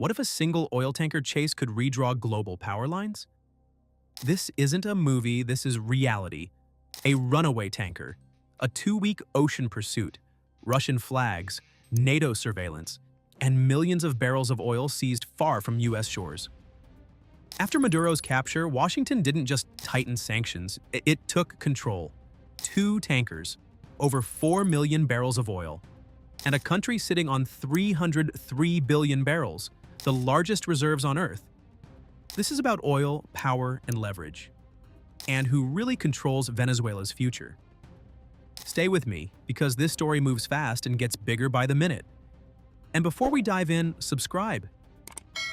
What if a single oil tanker chase could redraw global power lines? This isn't a movie, this is reality. A runaway tanker, a 2-week ocean pursuit, Russian flags, NATO surveillance, and millions of barrels of oil seized far from U.S. shores. After Maduro's capture, Washington didn't just tighten sanctions, it took control. 2 tankers, over 4 million barrels of oil, and a country sitting on 303 billion barrels, the largest reserves on Earth. This is about oil, power, and leverage, and who really controls Venezuela's future. Stay with me, because this story moves fast and gets bigger by the minute. And before we dive in, subscribe,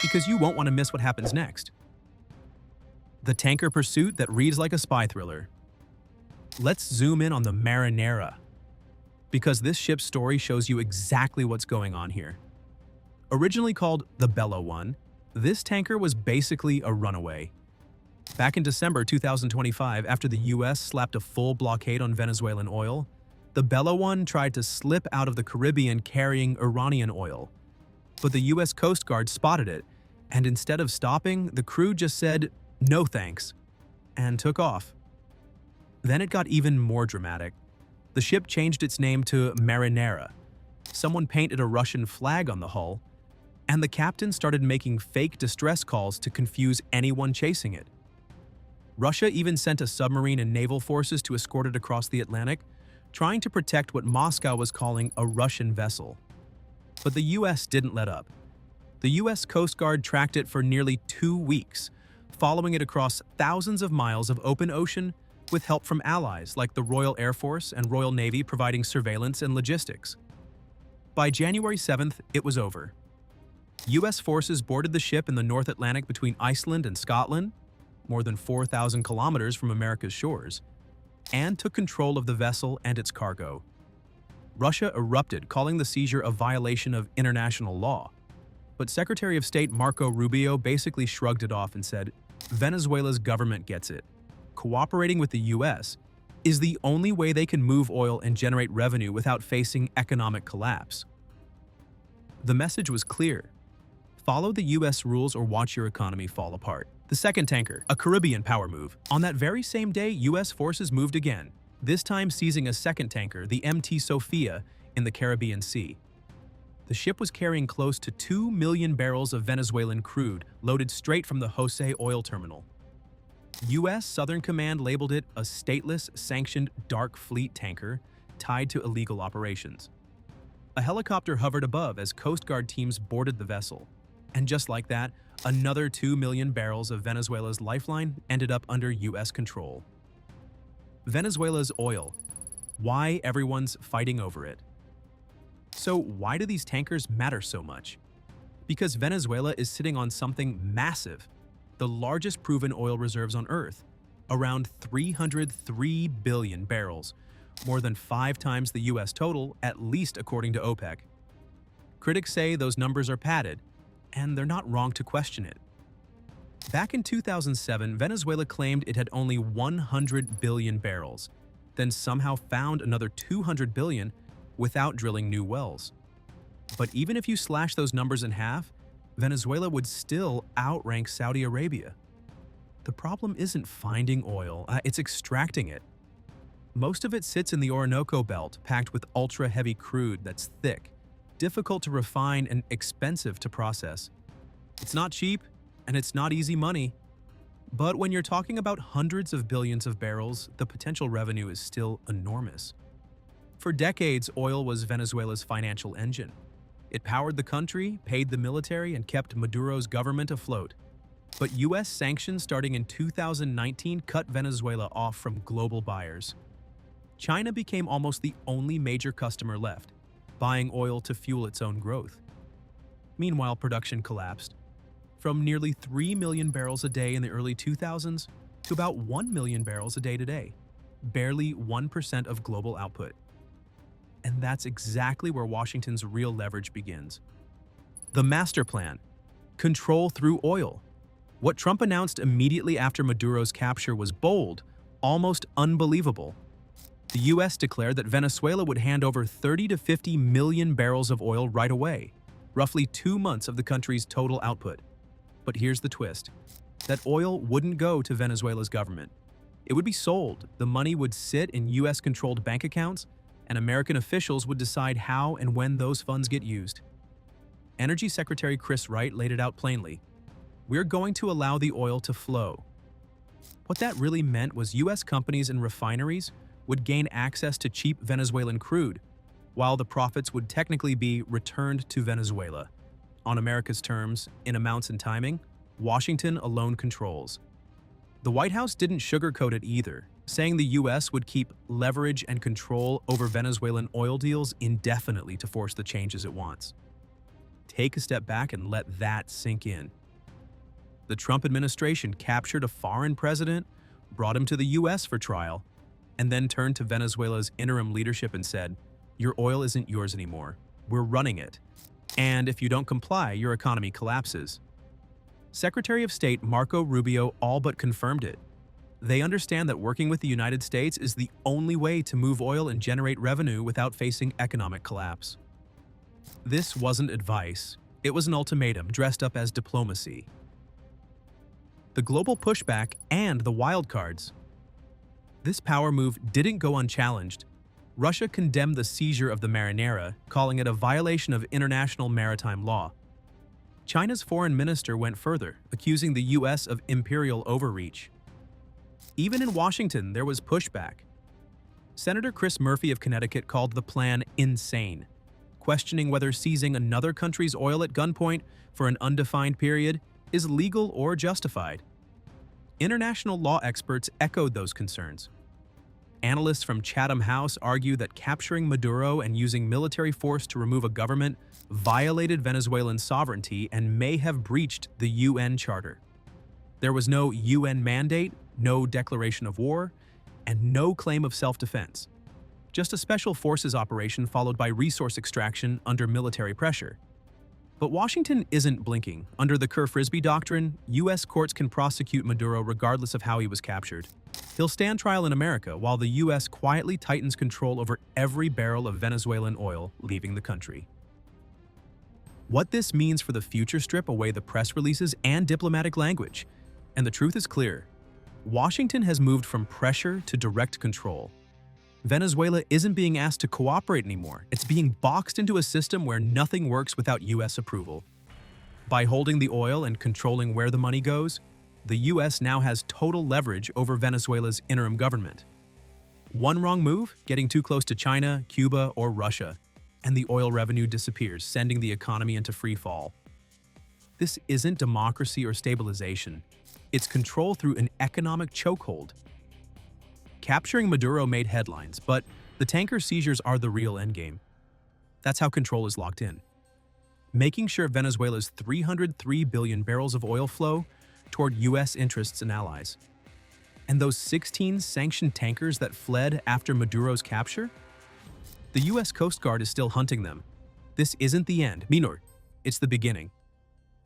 because you won't want to miss what happens next. The tanker pursuit that reads like a spy thriller. Let's zoom in on the Marinera, because this ship's story shows you exactly what's going on here. Originally called the Bella One, this tanker was basically a runaway. Back in December 2025, after the U.S. slapped a full blockade on Venezuelan oil, the Bella One tried to slip out of the Caribbean carrying Iranian oil. But the U.S. Coast Guard spotted it, and instead of stopping, the crew just said, "No thanks," and took off. Then it got even more dramatic. The ship changed its name to Marinera. Someone painted a Russian flag on the hull, and the captain started making fake distress calls to confuse anyone chasing it. Russia even sent a submarine and naval forces to escort it across the Atlantic, trying to protect what Moscow was calling a Russian vessel. But the U.S. didn't let up. The U.S. Coast Guard tracked it for nearly 2 weeks, following it across thousands of miles of open ocean with help from allies like the Royal Air Force and Royal Navy providing surveillance and logistics. By January 7th, it was over. U.S. forces boarded the ship in the North Atlantic between Iceland and Scotland, more than 4,000 kilometers from America's shores, and took control of the vessel and its cargo. Russia erupted, calling the seizure a violation of international law. But Secretary of State Marco Rubio basically shrugged it off and said, "Venezuela's government gets it. Cooperating with the U.S. is the only way they can move oil and generate revenue without facing economic collapse." The message was clear. Follow the U.S. rules or watch your economy fall apart. The second tanker, a Caribbean power move. On that very same day, U.S. forces moved again, this time seizing a second tanker, the MT Sophia, in the Caribbean Sea. The ship was carrying close to 2 million barrels of Venezuelan crude loaded straight from the Jose oil terminal. U.S. Southern Command labeled it a stateless, sanctioned dark fleet tanker tied to illegal operations. A helicopter hovered above as Coast Guard teams boarded the vessel. And just like that, another 2 million barrels of Venezuela's lifeline ended up under U.S. control. Venezuela's oil. Why everyone's fighting over it. So why do these tankers matter so much? Because Venezuela is sitting on something massive, the largest proven oil reserves on Earth, around 303 billion barrels, more than 5 times the U.S. total, at least according to OPEC. Critics say those numbers are padded, and they're not wrong to question it. Back in 2007, Venezuela claimed it had only 100 billion barrels, then somehow found another 200 billion without drilling new wells. But even if you slash those numbers in half, Venezuela would still outrank Saudi Arabia. The problem isn't finding oil, it's extracting it. Most of it sits in the Orinoco Belt, packed with ultra-heavy crude that's thick, difficult to refine, and expensive to process. It's not cheap, and it's not easy money. But when you're talking about hundreds of billions of barrels, the potential revenue is still enormous. For decades, oil was Venezuela's financial engine. It powered the country, paid the military, and kept Maduro's government afloat. But U.S. sanctions starting in 2019 cut Venezuela off from global buyers. China became almost the only major customer left, buying oil to fuel its own growth. Meanwhile, production collapsed, from nearly 3 million barrels a day in the early 2000s to about 1 million barrels a day today, barely 1% of global output. And that's exactly where Washington's real leverage begins. The master plan, control through oil. What Trump announced immediately after Maduro's capture was bold, almost unbelievable. The U.S. declared that Venezuela would hand over 30 to 50 million barrels of oil right away, roughly 2 months of the country's total output. But here's the twist. That oil wouldn't go to Venezuela's government. It would be sold, the money would sit in US-controlled bank accounts, and American officials would decide how and when those funds get used. Energy Secretary Chris Wright laid it out plainly. We're going to allow the oil to flow. What that really meant was US companies and refineries would gain access to cheap Venezuelan crude, while the profits would technically be returned to Venezuela. On America's terms, in amounts and timing, Washington alone controls. The White House didn't sugarcoat it either, saying the US would keep leverage and control over Venezuelan oil deals indefinitely to force the changes it wants. Take a step back and let that sink in. The Trump administration captured a foreign president, brought him to the US for trial, and then turned to Venezuela's interim leadership and said, "Your oil isn't yours anymore. We're running it. And if you don't comply, your economy collapses." Secretary of State Marco Rubio all but confirmed it. They understand that working with the United States is the only way to move oil and generate revenue without facing economic collapse. This wasn't advice. It was an ultimatum dressed up as diplomacy. The global pushback and the wildcards. This power move didn't go unchallenged. Russia condemned the seizure of the Marinera, calling it a violation of international maritime law. China's foreign minister went further, accusing the US of imperial overreach. Even in Washington, there was pushback. Senator Chris Murphy of Connecticut called the plan insane, questioning whether seizing another country's oil at gunpoint for an undefined period is legal or justified. International law experts echoed those concerns. Analysts from Chatham House argue that capturing Maduro and using military force to remove a government violated Venezuelan sovereignty and may have breached the UN Charter. There was no UN mandate, no declaration of war, and no claim of self-defense. Just a special forces operation followed by resource extraction under military pressure. But Washington isn't blinking. Under the Kerr-Frisbee doctrine, US courts can prosecute Maduro regardless of how he was captured. He'll stand trial in America while the US quietly tightens control over every barrel of Venezuelan oil leaving the country. What this means for the future strip away the press releases and diplomatic language. And the truth is clear. Washington has moved from pressure to direct control. Venezuela isn't being asked to cooperate anymore. It's being boxed into a system where nothing works without US approval. By holding the oil and controlling where the money goes, the US now has total leverage over Venezuela's interim government. One wrong move, getting too close to China, Cuba, or Russia, and the oil revenue disappears, sending the economy into free fall. This isn't democracy or stabilization. It's control through an economic chokehold. Capturing Maduro made headlines, but the tanker seizures are the real endgame. That's how control is locked in. Making sure Venezuela's 303 billion barrels of oil flow toward US interests and allies. And those 16 sanctioned tankers that fled after Maduro's capture? The US Coast Guard is still hunting them. This isn't the end, Minor. It's the beginning.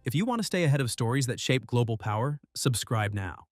If you want to stay ahead of stories that shape global power, subscribe now.